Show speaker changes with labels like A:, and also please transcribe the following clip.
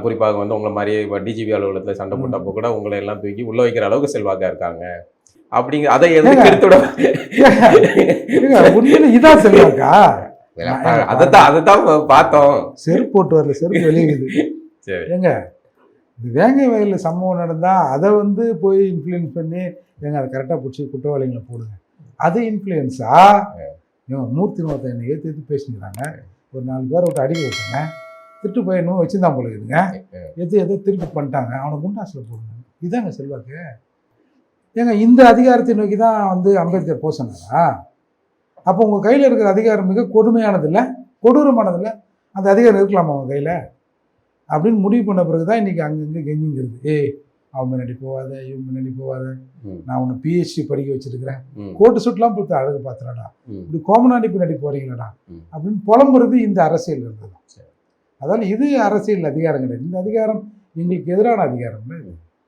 A: குறிப்பாக வந்து உங்களை மாதிரி இப்போ டிஜிபி அலுவலகத்தில் சண்டை போட்டப்போ கூட உங்களை எல்லாம் தூக்கி உள்ள வைக்கிற அளவுக்கு செல்வாக்கா இருக்காங்க அப்படிங்க. அதை எதுக்கு எடுத்துட
B: உண்மையில இதான் செல்வாக்கா?
A: அதைத்தான் பார்த்தோம்.
B: செருப்பு போட்டு வரல, செருப்பு வெளியுது.
A: சரி
B: ஏங்க, இது வேங்கை வயலில் சம்பவம் நடந்தால் அதை வந்து போய் இன்ஃப்ளூயன்ஸ் பண்ணி அதை கரெக்டாக பிடிச்சி குற்றவாளிகளை போடுங்க. அது இன்ஃப்ளூயன்ஸா? மூர்த்தி ஒருத்தன் என்னை ஏற்று பேசிக்கிறாங்க, ஒரு 4 பேரை விட்டு அடிக்க விட்டுங்க, திட்டு போய் இன்னும் வச்சுருந்தான் போல இருக்குதுங்க, எதோ திருப்பி பண்ணிட்டாங்க, அவனை குண்டாசில் போடுங்க. இதாங்க செல்வாக்கு. ஏங்க, இந்த அதிகாரத்தை நோக்கி தான் வந்து அம்பேத்கர் போக சொன்னாரா? அப்போ உங்கள் கையில் இருக்கிற அதிகாரம் மிக கொடுமையானதில்லை, கொடூரமானதில்லை, அந்த அதிகாரம் இருக்கலாமா உங்கள் கையில் அப்படின்னு முடிவு பண்ண பிறகு தான் இன்றைக்கி அங்கங்கே கெஞ்சிங்கிறது. அவன் முன்னாடி போவாத, இவன் முன்னாடி போவாத, நான் உன்னை பிஹெச்டி படிக்க வச்சுருக்கிறேன், கோட்டு சுட்டுலாம் கொடுத்து அழகு பார்த்துறாடா, இப்படி கோமநாடி பின்னாடி போகிறீங்களாடா அப்படின்னு புலம்புறது இந்த அரசியல் இருந்தது. அதனால் இது அரசியல் அதிகாரம் கிடையாது. இந்த அதிகாரம் எங்களுக்கு எதிரான அதிகாரம்.